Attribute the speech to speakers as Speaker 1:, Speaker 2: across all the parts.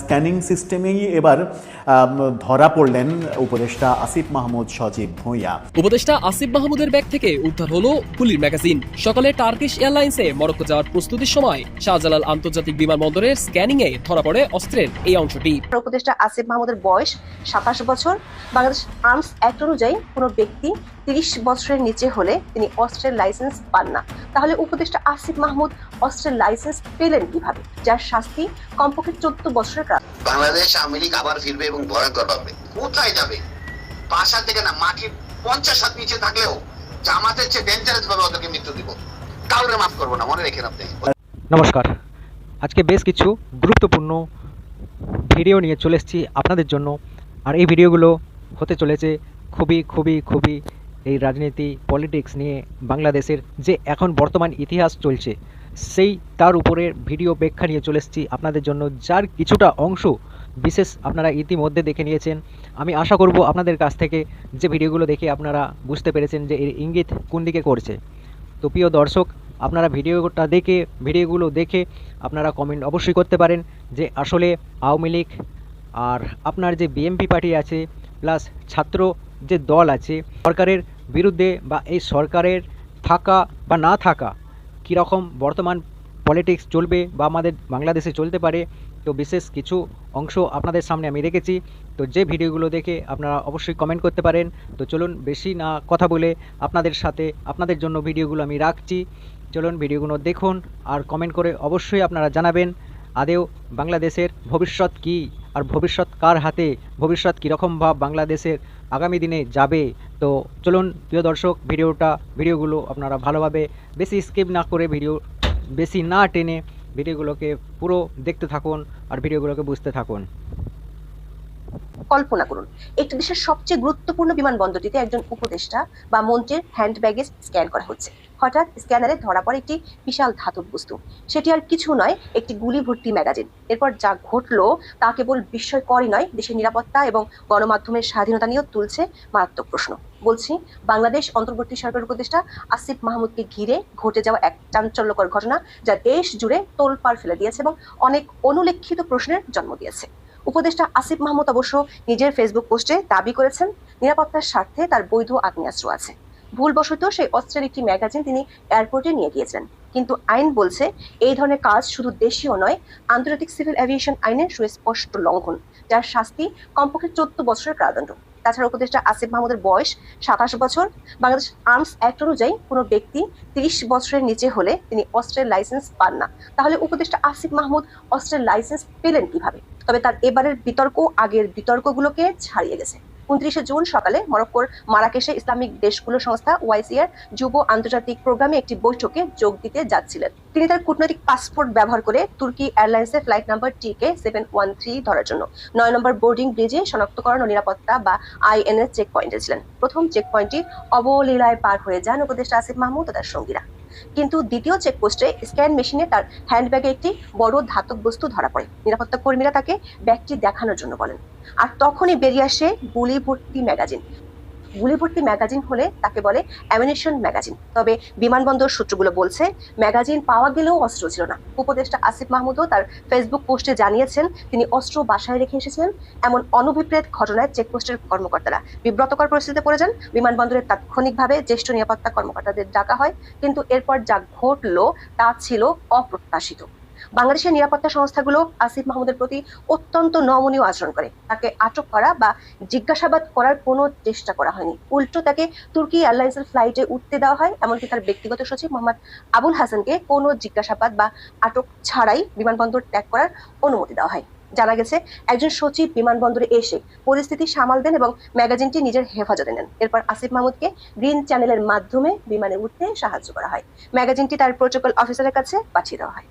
Speaker 1: Scanning সিস্টেমেই এবার ধরা পড়লেন উপদেষ্টা আসিফ মাহমুদ সজীব ভূঁইয়া।
Speaker 2: উপদেষ্টা আসিফ মাহমুদের ব্যাগ থেকে উদ্ধার হলো গুলির ম্যাগাজিন। সকালে টার্কিশ এয়ারলাইন্সে মরক্কো যাওয়ার প্রস্তুতির সময় শাহজালাল আন্তর্জাতিক বিমানবন্দরের স্ক্যানিং এ ধরা পড়ে অস্ত্রের এই অংশটি।
Speaker 3: উপদেষ্টা আসিফ মাহমুদের বয়স 27 বছর। বাংলাদেশ আর্মস অ্যাক্ট অনুযায়ী কোনো ব্যক্তি 30 বছরের নিচে হলে তিনি অস্ত্রের লাইসেন্স পান না। তাহলে উপদেষ্টা আসিফ মাহমুদ অস্ত্রের লাইসেন্স পেলেন কিভাবে, যার শাস্তি কমপক্ষে 14 বছরের কারাদণ্ড।
Speaker 4: বাংলাদেশ আওয়ামী লীগ আবার ফিরবে এবং ভয়ঙ্কর হবে। কোথায় যাবে? বাসা থেকে না, মাটির 50 হাত নিচে থাকলেও জামাতের চেয়ে ডেঞ্জারাস ভাবে ওদেরকে মৃত্যু দিব। কাউরে মাফ করবো না, মনে রেখেন আপনি।
Speaker 5: নমস্কার, আজকে বেশ কিছু গুরুত্বপূর্ণ ভিডিও নিয়ে চলে এসেছি আপনাদের জন্য। আর এই ভিডিওগুলো হতে চলেছে খুবই এই রাজনীতি পলিটিক্স নিয়ে বাংলাদেশের যে এখন বর্তমান ইতিহাস চলছে সেই তার উপরের ভিডিও ব্যাখ্যা নিয়ে চলে এসেছি আপনাদের জন্য, যার কিছুটা অংশ বিশেষ আপনারা ইতিমধ্যে দেখে নিয়েছেন। আমি আশা করব আপনাদের কাছ থেকে যে ভিডিওগুলো দেখে আপনারা বুঝতে পেরেছেন যে এর ইঙ্গিত কোন দিকে করছে। তো প্রিয় দর্শক, আপনারা ভিডিওগুলো দেখে আপনারা কমেন্ট অবশ্যই করতে পারেন যে আসলে আওয়ামী লীগ আর আপনার যে বিএনপি পার্টি আছে প্লাস ছাত্র যে দল আছে সরকারের বিরুদ্ধে বা এই সরকারের থাকা বা না থাকা কীরকম বর্তমান পলিটিক্স চলবে বা আমাদের বাংলাদেশে চলতে পারে। তো বিশেষ কিছু অংশ আপনাদের সামনে আমি রেখেছি। তো যে ভিডিওগুলো দেখে আপনারা অবশ্যই কমেন্ট করতে পারেন। তো চলুন বেশি না কথা বলে আপনাদের জন্য ভিডিওগুলো আমি রাখছি। চলুন ভিডিওগুলো দেখুন আর কমেন্ট করে অবশ্যই আপনারা জানাবেন আদেও বাংলাদেশের ভবিষ্যৎ কী আর ভবিষ্যৎ কার হাতে, ভবিষ্যৎ কীরকম ভাব বাংলাদেশের আগামী দিনে যাবে। তো চলুন প্রিয় দর্শক, ভিডিওগুলো আপনারা ভালোভাবে বেশি স্কিপ না করে বেশি না টেনে ভিডিওগুলোকে পুরো দেখতে থাকুন আর ভিডিওগুলোকে বুঝতে থাকুন।
Speaker 3: কল্পনা করুন, একটি দেশের সবচেয়ে গুরুত্বপূর্ণ বিমানবন্দরটিতে একজন উপদেষ্টা বা মন্ত্রীর হ্যান্ড ব্যাগেজ স্ক্যান করা হচ্ছে। হঠাৎ স্ক্যানারে ধরা পড়ে একটি বিশাল ধাতব বস্তু। সেটি আর কিছু নয়, একটি গুলি ভর্তি ম্যাগাজিন। এরপর যা ঘটলো তা কেবল বিস্ময়করই নয়, দেশের নিরাপত্তা এবং গণমাধ্যমের স্বাধীনতা নিয়েও তুলছে মারাত্মক প্রশ্ন। বলছি, বাংলাদেশ অন্তর্বর্তী সরকার উপদেষ্টা আসিফ মাহমুদকে ঘিরে ঘটে যাওয়া এক চাঞ্চল্যকর ঘটনা, যা দেশ জুড়ে তোলপাড় ফেলে দিয়েছে এবং অনেক অনুলেখিত প্রশ্নের জন্ম দিয়েছে। উপদেষ্টা আসিফ মাহমুদ অবশ্য নিজের ফেসবুক পোস্টে দাবি করেছেন নিরাপত্তার স্বার্থে তার বৈধ আগ্নেয়াস্ত্র আছে। ভুলবশত সেই অস্ত্রের একটি ম্যাগাজিন তিনি এয়ারপোর্টে নিয়ে গিয়েছিলেন। কিন্তু আইন বলছে এই ধরনের কাজ শুধু দেশীয় নয়, আন্তর্জাতিক সিভিল এভিয়েশন আইনের সুস্পষ্ট লঙ্ঘন, যার শাস্তি কমপক্ষে 14 বছরের কারাদণ্ড। তাছাড়া উপদেষ্টা আসিফ মাহমুদের বয়স 27 বছর। বাংলাদেশ আর্মস অ্যাক্ট অনুযায়ী কোনো ব্যক্তি 30 বছরের নিচে হলে তিনি অস্ত্রের লাইসেন্স পান না। তাহলে উপদেষ্টা আসিফ মাহমুদ অস্ত্রের লাইসেন্স পেলেন কিভাবে? তবে তার এবারের বিতর্ক আগের বিতর্কগুলোকে ছাড়িয়ে গেছে। 29 জুন সকালে মরক্কোর মারাকেশে ইসলামিক দেশগুলো সংস্থা ওয়াইসিআর যুব আন্তর্জাতিক প্রোগ্রামে একটি বৈঠকে যোগ দিতে যাচ্ছিলেন। তিনি তার কূটনৈতিক পাসপোর্ট ব্যবহার করে তুর্কি এয়ারলাইন্সের ফ্লাইট নাম্বার TK713 ধরার জন্য 9 নম্বর বোর্ডিং ব্রিজে শনাক্তকরণ ও নিরাপত্তা বা INS চেক পয়েন্টে ছিলেন। প্রথম চেক পয়েন্টটি অবলীলায় পার হয়ে যান উপদেষ্টা আসিফ মাহমুদ ও তার সঙ্গীরা। কিন্তু দ্বিতীয় চেকপোস্টে স্ক্যান মেশিনে তার হ্যান্ডব্যাগে একটি বড় ধাতব বস্তু ধরা পড়ে। নিরাপত্তা কর্মীরা তাকে ব্যাগটি দেখানোর জন্য বলেন, আর তখনই বেরিয়ে আসে গুলি ভর্তি ম্যাগাজিন। গুলি ভর্তি ম্যাগাজিন হলে তাকে বলে অ্যামিনেশন ম্যাগাজিন। তবে বিমানবন্দর সূত্রগুলো বলছে ম্যাগাজিন পাওয়া গেলেও অস্ত্র ছিল না। উপদেষ্টা আসিফ মাহমুদও তার ফেসবুক পোস্টে জানিয়েছেন তিনি অস্ত্র বাসায় রেখে এসেছিলেন। এমন অনভিপ্রেত ঘটনায় চেকপোস্টের কর্মকর্তারা বিব্রতকর পরিস্থিতিতে পড়ে যান। বিমানবন্দরে তাৎক্ষণিকভাবে জ্যেষ্ঠ নিরাপত্তা কর্মকর্তাদের ডাকা হয়, কিন্তু এরপর যা ঘটলো তা ছিল অপ্রত্যাশিত। বাংলাদেশের নিরাপত্তা সংস্থাগুলো আসিফ মাহমুদের প্রতি অত্যন্ত নমনীয় আচরণ করে। তাকে আটক করা বা জিজ্ঞাসাবাদ করার কোনো চেষ্টা করা হয়নি। উল্টো তাকে তুর্কি এয়ারলাইন্সের ফ্লাইটে উঠতে দেওয়া হয়। এমনকি তার ব্যক্তিগত সচিব মোহাম্মদ আবুল হাসানকে কোনো জিজ্ঞাসাবাদ বা আটক ছাড়াই বিমানবন্দর ত্যাগ করার অনুমতি দেওয়া হয়। জানা গেছে একজন সচিব বিমানবন্দরে এসে পরিস্থিতি সামাল দেন এবং ম্যাগাজিনটি নিজের হেফাজতে নেন। এরপর আসিফ মাহমুদকে গ্রিন চ্যানেলের মাধ্যমে বিমানে উঠতে সাহায্য করা হয়। ম্যাগাজিনটি তার প্রোটোকল অফিসারের কাছে পাঠিয়ে দেওয়া হয়।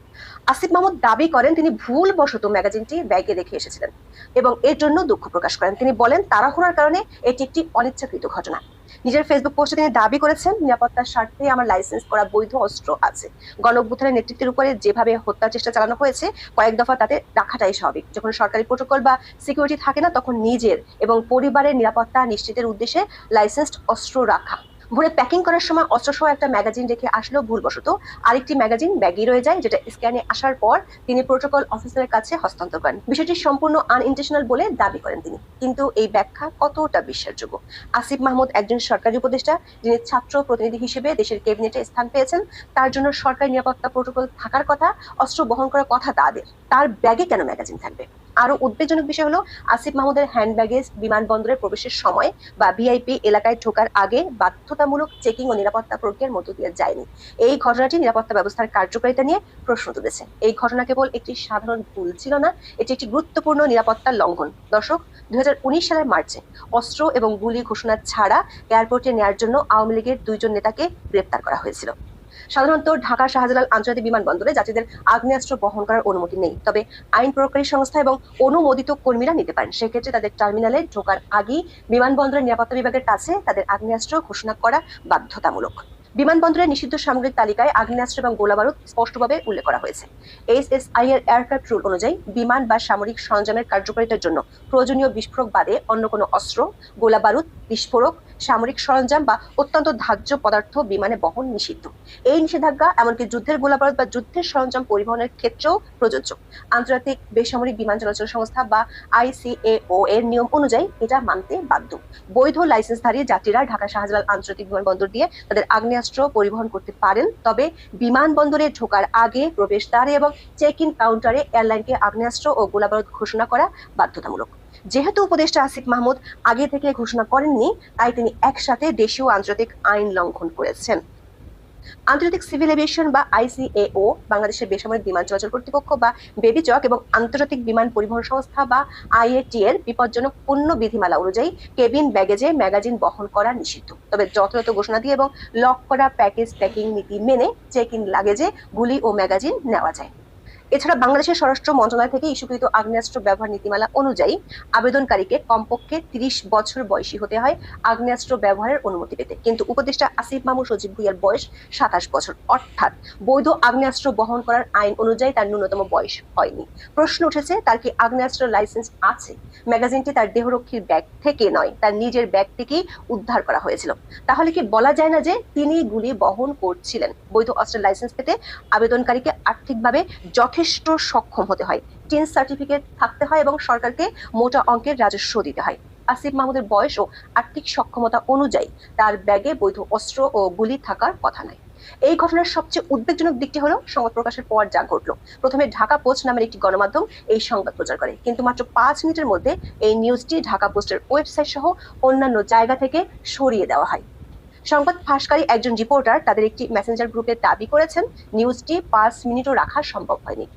Speaker 3: আসিফ মাহমুদ দাবি করেন তিনি ভুলবশত ম্যাগাজিনটি ব্যাগে রেখে এসেছিলেন এবং এর জন্য দুঃখ প্রকাশ করেন। তিনি বলেন তাড়াহুড়ার কারণে এটি একটি অনিচ্ছাকৃত ঘটনা। নিজের ফেসবুক পোস্টে তিনি দাবি করেছেন নিরাপত্তার স্বার্থে আমার লাইসেন্স করা বৈধ অস্ত্র আছে। গণঅভ্যুত্থানের নেতৃত্বের উপরে যেভাবে হত্যার চেষ্টা চালানো হয়েছে কয়েক দফা তাতে রাখাটাই স্বাভাবিক। যখন সরকারি প্রোটোকল বা সিকিউরিটি থাকে না, তখন নিজের এবং পরিবারের নিরাপত্তা নিশ্চিতের উদ্দেশ্যে লাইসেন্সড অস্ত্র রাখা ভোরে প্যাকিং করার সময় অস্ত্রসহ একটা ম্যাগাজিন রেখে আসলেও ভুলবশত আরেকটি ম্যাগাজিন ব্যাগই রয়ে যায়, যেটা স্ক্যানে আসার পর তিনি প্রোটোকল অফিসারের কাছে হস্তান্তর করেন। বিষয়টি সম্পূর্ণ আনইন্টেনশনাল বলে দাবি করেন তিনি, কিন্তু এই ব্যাখ্যা কতটা বিশ্বাসযোগ্য? আসিফ মাহমুদ একজন সরকারি উপদেষ্টা, যিনি ছাত্র প্রতিনিধি হিসেবে দেশের ক্যাবিনেটে স্থান পেয়েছেন। তার জন্য সরকারি নিরাপত্তা প্রোটোকল থাকার কথা, অস্ত্র বহন করার কথা তাদের। তার ব্যাগে কেন ম্যাগাজিন থাকবে? আরো উদ্বেগজনক বিষয় হলো আসিফ মাহমুদের হ্যান্ড ব্যাগেজ বিমানবন্দরে প্রবেশের সময় বা ভিআইপি এলাকায় ঢোকার আগে বাধ্যতামূলক চেকিং ও নিরাপত্তা প্রক্রিয়ার মধ্য দিয়ে যায়নি। এই ঘটনাটি নিরাপত্তা ব্যবস্থার কার্যকারিতা নিয়ে প্রশ্ন তুলেছে। এই ঘটনা কেবল একটি সাধারণ ভুল ছিল না, এটি একটি গুরুত্বপূর্ণ নিরাপত্তার লঙ্ঘন। দর্শক, 2019 সালের মার্চে অস্ত্র এবং গুলি ঘোষণা ছাড়া এয়ারপোর্টে নেওয়ার জন্য আওয়ামী লীগের 2 জন নেতাকে গ্রেপ্তার করা হয়েছিল। সাধারণত ঢাকা শাহজালাল আন্তর্জাতিক বিমানবন্দরে যাত্রীদের আগ্নেয়াস্ত্র বহন করার অনুমতি নেই, তবে আইন প্রয়োগকারী সংস্থা এবং অনুমোদিত কর্মীরা নিতে পারেন। সেক্ষেত্রে তাদের টার্মিনালে ঢোকার আগেই বিমানবন্দরের নিরাপত্তা বিভাগের কাছে তাদের আগ্নেয়াস্ত্র ঘোষণা করা বাধ্যতামূলক। বিমানবন্দরের নিষিদ্ধ সামগ্রীর তালিকায় আগ্নেয়াস্ত্র এবং গোলাবারুদ স্পষ্টভাবে উল্লেখ করা হয়েছে। এসএসআই এর এয়ারক্রাফট রুল অনুযায়ী বিমান বা সামরিক সরঞ্জামের কার্যকারিতার জন্য প্রয়োজনীয় বিস্ফোরক বাদে অন্য কোনো অস্ত্র, গোলাবারুদ, বিস্ফোরক, সামরিক সরঞ্জাম বা অত্যন্ত ধার্য পদার্থ বিমানে বহন নিষিদ্ধ। এই নিষেধাজ্ঞা এমনকি যুদ্ধের গোলাবারুদ বা যুদ্ধের সরঞ্জাম পরিবহনের ক্ষেত্রেও প্রযোজ্য। আন্তর্জাতিক বেসামরিক বিমান চলাচল সংস্থা বা ICAO এর নিয়ম অনুযায়ী এটা মানতে বাধ্য। বৈধ লাইসেন্সধারী যাত্রীরা ঢাকা শাহজালাল আন্তর্জাতিক বিমানবন্দর দিয়ে তাদের আগ্নেয়াস্ত্র পরিবহন করতে পারেন, তবে বিমানবন্দরে ঢোকার আগে প্রবেশদ্বারে এবং চেক ইন কাউন্টারে এয়ারলাইনকে আগ্নেয়াস্ত্র ও গোলাবারুদ ঘোষণা করা বাধ্যতামূলক। যেহেতু উপদেষ্টা আসিফ মাহমুদ আগে থেকে ঘোষণা করেননি, তাই তিনি একসাথে দেশীয় আন্তর্জাতিক আইন লঙ্ঘন করেছেন। আন্তর্জাতিক সিভিল এভিয়েশন বা ICAO, বাংলাদেশের বেসামরিক বিমান চলাচল কর্তৃপক্ষ বা বেবিচক এবং আন্তর্জাতিক বিমান পরিবহন সংস্থা বা IATA এর বিপজ্জনক পণ্য বিধিমালা অনুযায়ী কেবিন ব্যাগেজে ম্যাগাজিন বহন করা নিষিদ্ধ। তবে যথাযথ ঘোষণা দিয়ে এবং লক করা প্যাকেজ প্যাকিং নীতি মেনে চেক ইন লাগেজে গুলি ও ম্যাগাজিন নেওয়া যায়। এছাড়া বাংলাদেশের স্বরাষ্ট্র মন্ত্রণালয় থেকে ইস্যুকৃত আগ্নেয়াস্ত্র ব্যবহার নীতিমালা অনুযায়ী আবেদনকারীকে কমপক্ষে 30 বছর বয়সী হতে হয় আগ্নেয়াস্ত্র ব্যবহারের অনুমতি পেতে, কিন্তু উপদেষ্টা আসিফ মাহমুদ সজীব ভুঁইয়ার বয়স 27 বছর, অর্থাৎ বৈধ আগ্নেয়াস্ত্র বহন করার আইন অনুযায়ী তার ন্যূনতম বয়স হয়নি। প্রশ্ন উঠেছে, তার কি আগ্নেয়াস্ত্র লাইসেন্স আছে? ম্যাগাজিনটি তার দেহরক্ষীর ব্যাগ থেকে নয়, তার নিজের ব্যাগ থেকেই উদ্ধার করা হয়েছিল। তাহলে কি বলা যায় না যে তিনি গুলি বহন করছিলেন? বৈধ অস্ত্রের লাইসেন্স পেতে আবেদনকারীকে আর্থিকভাবে যথেষ্ট সক্ষম হতে হয়, টিন সার্টিফিকেট থাকতে হয় এবং সরকারকে মোটা অঙ্কের রাজস্ব দিতে হয়। আসিফ মাহমুদের বয়স ও আর্থিক সক্ষমতা অনুযায়ী তার ব্যাগে বৈধ অস্ত্র ও গুলি থাকার কথা নয়। এই ঘটনার সবচেয়ে উদ্বেগজনক দিকটি হলো সংবাদ প্রকাশের পর যা ঘটলো। প্রথমে ঢাকা পোস্ট নামের একটি গণমাধ্যম এই সংবাদ প্রচার করে, কিন্তু মাত্র 5 মিনিটের মধ্যে এই নিউজটি ঢাকা পোস্টের ওয়েবসাইট সহ অন্যান্য জায়গা থেকে সরিয়ে দেওয়া হয়। সংবাদ ফাঁসকারী একজন রিপোর্টার তাদের একটি মেসেঞ্জার গ্রুপে দাবি করেছেন নিউজটি 5 মিনিটও রাখা সম্ভব হয়নি।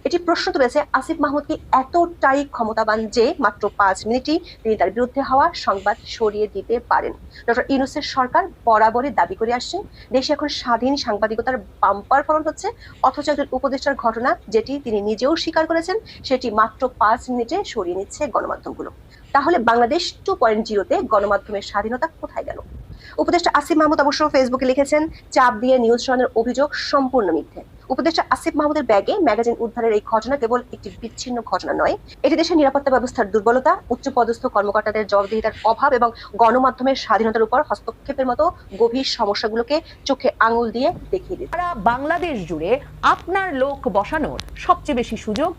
Speaker 3: এটি প্রশ্ন তুলেছে, আসিফ মাহমুদ কি এতটাই ক্ষমতাবান যে মাত্র 5 মিনিটই তিনি তার বিরুদ্ধে হওয়া সংবাদ সরিয়ে দিতে পারেন? ডক্টর ইউনূসের সরকার বরাবরই দাবি করে আসছে দেশে এখন স্বাধীন সাংবাদিকতার বাম্পার ফলন হচ্ছে, অথচ একজন উপদেষ্টার ঘটনা, যেটি তিনি নিজেও স্বীকার করেছেন, সেটি মাত্র 5 মিনিটে সরিয়ে নিচ্ছে গণমাধ্যমগুলো। তাহলে বাংলাদেশ 2.0-তে গণমাধ্যমের স্বাধীনতা কোথায় গেল? উপদেষ্টা আসিফ মাহমুদ অবশ্য ফেসবুকে লিখেছেন, চাপ দিয়ে নিউজ সরানোর অভিযোগ সম্পূর্ণ মিথ্যে। উপদেষ্টা আসিফ মাহমুদের ব্যাগে ম্যাগাজিন উদ্ধারের এই ঘটনা কেবল একটি বিচ্ছিন্ন ঘটনা নয়, এটি দেশের নিরাপত্তা ব্যবস্থার দুর্বলতা, উচ্চপদস্থ কর্মকর্তাদের জবাবদিহিতার অভাব এবং গণমাধ্যমের স্বাধীনতার উপর হস্তক্ষেপের মতো গভীর সমস্যাগুলোকে চোখে আঙুল দিয়ে দেখিয়ে দিচ্ছে।
Speaker 6: সারা বাংলাদেশ জুড়ে আপনার লোক বসানোর সবচেয়ে বেশি সুযোগ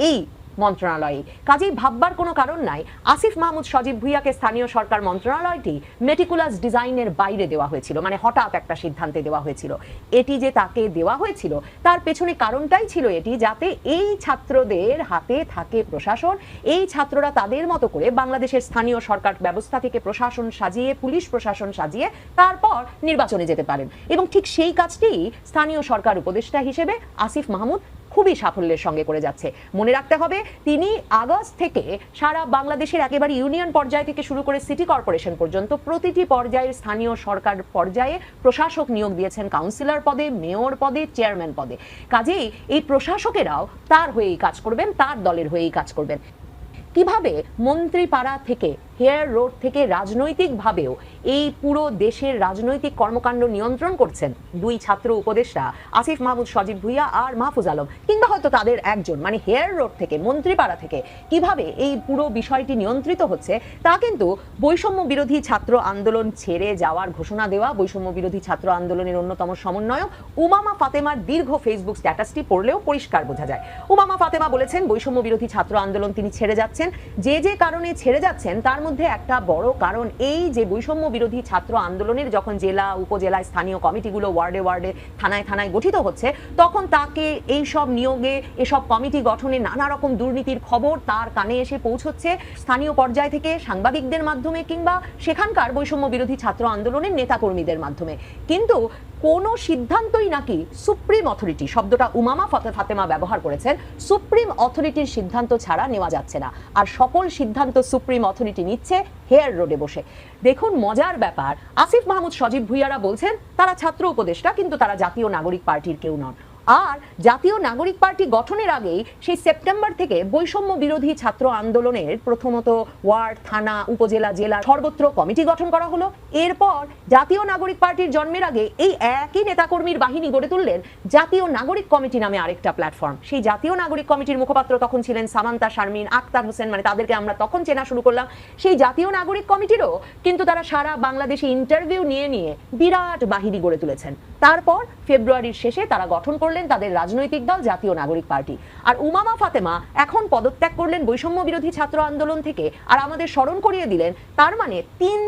Speaker 6: এই মন্ত্রণালয়ে। কাজেই ভাববার কোনো কারণ নাই আসিফ মাহমুদ সজীব ভুঁইয়াকে স্থানীয় সরকার মন্ত্রণালয়টি মেটিকুলাস ডিজাইনের বাইরে দেওয়া হয়েছিল, মানে হঠাৎ একটা সিদ্ধান্তে দেওয়া হয়েছিল। এটি যে তাকে দেওয়া হয়েছিল তার পেছনে কারণটাই ছিল এটি, যাতে এই ছাত্রদের হাতে থাকে প্রশাসন, এই ছাত্ররা তাদের মতো করে বাংলাদেশের স্থানীয় সরকার ব্যবস্থা থেকে প্রশাসন সাজিয়ে, পুলিশ প্রশাসন সাজিয়ে তারপর নির্বাচনে যেতে পারেন। এবং ঠিক সেই কাজটি স্থানীয় সরকার উপদেষ্টা হিসেবে আসিফ মাহমুদ খুবই সাফল্যের সঙ্গে করে যাচ্ছে। মনে রাখতে হবে, তিনি আগস্ট থেকে সারা বাংলাদেশের একেবারে ইউনিয়ন পর্যায় থেকে শুরু করে সিটি কর্পোরেশন পর্যন্ত প্রতিটি পর্যায়ের স্থানীয় সরকার পর্যায়ে প্রশাসক নিয়োগ দিয়েছেন, কাউন্সিলর পদে, মেয়র পদে, চেয়ারম্যান পদে। কাজেই এই প্রশাসকেরাও তার হয়েই কাজ করবেন, তার দলের হয়েই কাজ করবেন। কিভাবে মন্ত্রী পাড়া থেকে হেয়ার রোড থেকে রাজনৈতিকভাবেও এই পুরো দেশের রাজনৈতিক কর্মকাণ্ড নিয়ন্ত্রণ করছেন দুই ছাত্র উপদেষ্টা আসিফ মাহমুদ সজীব ভুইয়া আর মাহফুজ আলম, কিংবা হয়তো তাদের একজন, মানে হেয়ার রোড থেকে, মন্ত্রীপাড়া থেকে কিভাবে এই পুরো বিষয়টি নিয়ন্ত্রিত হচ্ছে তা কিন্তু বৈষম্য বিরোধী ছাত্র আন্দোলন ছেড়ে যাওয়ার ঘোষণা দেওয়া বৈষম্য বিরোধী ছাত্র আন্দোলনের অন্যতম সমন্বয়ক উমামা ফাতেমার দীর্ঘ ফেসবুক স্ট্যাটাসটি পড়লেও পরিষ্কার বোঝা যায়। উমামা ফাতেমা বলেছেন বৈষম্য বিরোধী ছাত্র আন্দোলন তিনি ছেড়ে যাচ্ছেন, যে কারণে ছেড়ে যাচ্ছেন তার মধ্যে একটা বড় কারণ এই যে বৈষম্য বিরোধী ছাত্র আন্দোলনের যখন জেলা উপজেলায় স্থানীয় কমিটিগুলো ওয়ার্ডে ওয়ার্ডে থানায় থানায় গঠিত হচ্ছে, তখন তাকে এই সব নিয়োগে এসব কমিটি গঠনে নানা রকম দুর্নীতির খবর তার কানে এসে পৌঁছচ্ছে স্থানীয় পর্যায় থেকে সাংবাদিকদের মাধ্যমে কিংবা সেখানকার বৈষম্য বিরোধী ছাত্র আন্দোলনের নেতাকর্মীদের মাধ্যমে। কিন্তু কোনো সিদ্ধান্তই নাকি সুপ্রিম অথরিটি, শব্দটা উমামা ফাতেমা ব্যবহার করেছেন, সুপ্রিম অথরিটির সিদ্ধান্ত ছাড়া নেওয়া যাচ্ছে না, আর সকল সিদ্ধান্ত সুপ্রিম অথরিটি নিচ্ছে হেয়ার রোডে বসে। দেখুন মজার ব্যাপার, আসিফ মাহমুদ সজীব ভুইয়ারা বলছেন তারা ছাত্র উপদেষ্টা, কিন্তু তারা জাতীয় নাগরিক পার্টির কেউ নন। আর জাতীয় নাগরিক পার্টি গঠনের আগেই সেই সেপ্টেম্বর থেকে বৈষম্য বিরোধী ছাত্র আন্দোলনের প্রথমত ওয়ার্ড, থানা, উপজেলা, জেলা সর্বত্র কমিটি গঠন করা হলো। এরপর জাতীয় নাগরিক পার্টির জন্মের আগে এই একই নেতাকর্মীর বাহিনী গড়ে তুললেন জাতীয় নাগরিক কমিটি নামে আরেকটা প্ল্যাটফর্ম। সেই জাতীয় নাগরিক কমিটির মুখপাত্র তখন ছিলেন সামান্তা শারমিন, আক্তার হোসেন, মানে তাদেরকে আমরা তখন চেনা শুরু করলাম। সেই জাতীয় নাগরিক কমিটিরও কিন্তু তারা সারা বাংলাদেশে ইন্টারভিউ নিয়ে নিয়ে বিরাট বাহিনী গড়ে তুলেছেন। তারপর ফেব্রুয়ারির শেষে তারা গঠন করলেন তাদের রাজনৈতিক দল জাতীয় নাগরিক পার্টি। আর উমামা ফাতেমা এখন পদত্যাগ করলেন বৈষম্য বিরোধী ছাত্র আন্দোলন থেকে, আর আমাদের স্মরণ করিয়ে দিলেন তার মানে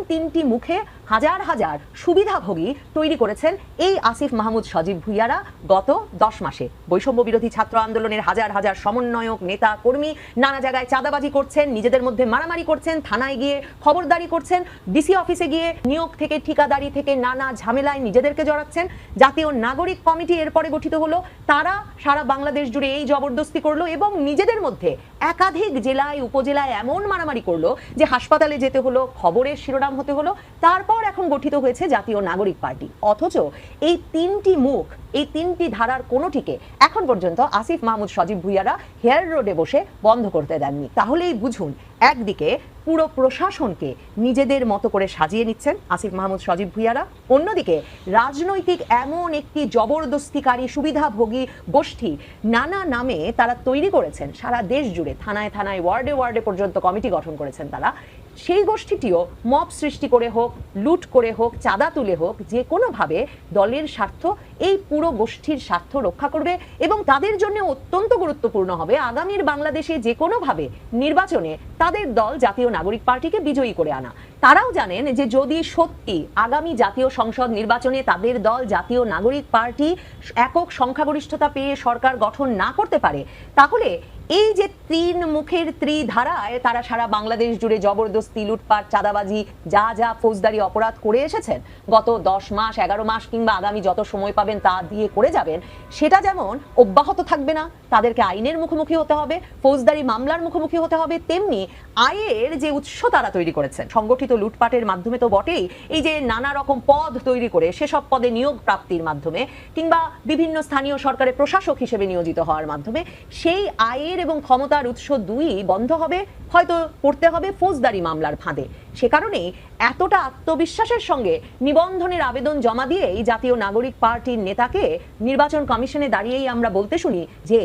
Speaker 6: তিনটি মুখে হাজার হাজার সুবিধাভোগী তৈরি করেছেন এই আসিফ মাহমুদ সজীব ভুইয়ারা গত 10 মাসে। বৈষম্য বিরোধী ছাত্র আন্দোলনের হাজার হাজার সমন্বয়ক, নেতা, কর্মী নানা জায়গায় চাঁদাবাজি করছেন, নিজেদের মধ্যে মারামারি করছেন, থানায় গিয়ে খবরদারি করছেন, ডিসি অফিসে গিয়ে নিয়োগ থেকে ঠিকাদারি থেকে নানা ঝামেলায় নিজেদেরকে জড়াচ্ছেন। জাতীয় নাগরিক কমিটি এরপরে গঠিত হলো, তারা সারা বাংলাদেশ জুড়ে এই জবরদস্তি করলো এবং নিজেদের মধ্যে একাধিক জেলায় উপজেলায় এমন মারামারি করলো যে হাসপাতালে যেতে হলো, খবরের শিরোনাম হতে হলো। তারপর এখন গঠিত হয়েছে জাতীয় নাগরিক পার্টি। অথচ এই তিনটি মুখ, এই তিনটি ধারার কোনোটিকে এখন পর্যন্ত আসিফ মাহমুদ সজীব ভুইয়ারা হেয়ার রোডে বসে বন্ধ করতে দেননি। তাহলেই বুঝুন, একদিকে পুরো প্রশাসনকে নিজেদের মতো করে সাজিয়ে নিচ্ছেন আসিফ মাহমুদ সজীব ভুইয়ারা, অন্যদিকে রাজনৈতিক এমন একটি জবরদস্তিকারী সুবিধাভোগী গোষ্ঠী নানা নামে তারা তৈরি করেছেন সারা দেশ জুড়ে, থানায় থানায় ওয়ার্ডে ওয়ার্ডে পর্যন্ত কমিটি গঠন করেছেন তারা। সেই গোষ্ঠীটিও মব সৃষ্টি করে হোক, লুট করে হোক, চাঁদা তুলে হোক, যে কোনোভাবে দলের স্বার্থ, এই পুরো গোষ্ঠীর স্বার্থ রক্ষা করবে এবং তাদের জন্য অত্যন্ত গুরুত্বপূর্ণ হবে আগামীর বাংলাদেশে যে কোনোভাবে নির্বাচনে তাদের দল জাতীয় নাগরিক পার্টিকে বিজয়ী করে আনা। তারাও জানেন যে যদি সত্যি আগামী জাতীয় সংসদ নির্বাচনে তাদের দল জাতীয় নাগরিক পার্টি একক সংখ্যাগরিষ্ঠতা পেয়ে সরকার গঠন না করতে পারে, তাহলে এই যে তিন মুখের ত্রিধারায় তারা সারা বাংলাদেশ জুড়ে জবরদস্তি, লুটপাট, চাঁদাবাজি, যা যা ফৌজদারি অপরাধ করে এসেছেন গত 10 মাস, 11 মাস কিংবা আগামী যত সময় পাবেন তা দিয়ে করে যাবেন, সেটা যেমন অব্যাহত থাকবে না, তাদেরকে আইনের মুখোমুখি হতে হবে, ফৌজদারি মামলার মুখোমুখি হতে হবে, তেমনি আয়ের যে উৎস তারা তৈরি করেছেন সংগঠিত লুটপাটের মাধ্যমে তো বটেই, এই যে নানা রকম পদ তৈরি করে সেসব পদে নিয়োগ প্রাপ্তির মাধ্যমে কিংবা বিভিন্ন স্থানীয় সরকারের প্রশাসক হিসেবে নিয়োজিত হওয়ার মাধ্যমে সেই আয়ের এবং ক্ষমতার উৎস দুই বন্ধ হবে, হয়তো পড়তে হবে ফৌজদারি মামলার ফাঁদে। সে কারণেই এতটা আত্মবিশ্বাসের সঙ্গে নিবন্ধনের আবেদন জমা দিয়েই জাতীয় নাগরিক পার্টির নেতাকে নির্বাচন কমিশনে দাঁড়িয়েই আমরা বলতে শুনি যে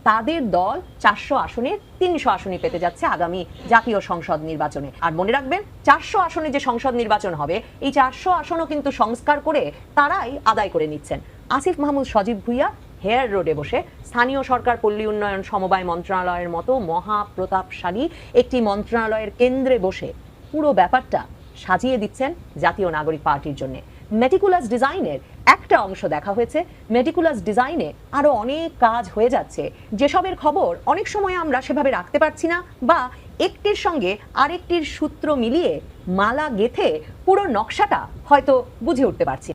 Speaker 6: তাদের দল 400 আসনের 300 আসনই পেতে যাচ্ছে আগামী জাতীয় সংসদ নির্বাচনে। আর মনে রাখবেন, 400 আসনে যে সংসদ নির্বাচন হবে, এই 400 আসনও কিন্তু সংস্কার করে তারাই আদায় করে নিচ্ছেন। আসিফ মাহমুদ সজীব ভুইয়া হেয়ার রোডে বসে স্থানীয় সরকার পল্লী উন্নয়ন সমবায় মন্ত্রণালয়ের মতো মহাপ্রতাপশালী একটি মন্ত্রণালয়ের কেন্দ্রে বসে পুরো ব্যাপারটা সাজিয়ে দিচ্ছেন জাতীয় নাগরিক পার্টির জন্য। মেটিকুলাস ডিজাইনের একটা অংশ দেখা হয়েছে, মেটিকুলাস ডিজাইনে আরো অনেক কাজ হয়ে যাচ্ছে, যেসবের খবর অনেক সময় আমরা সেভাবে রাখতে পারছি না বা একটির সঙ্গে আরেকটির সূত্র মিলিয়ে মালা গেথে পুরো নকশাটা হয়তো বুঝে উঠতে পারছি।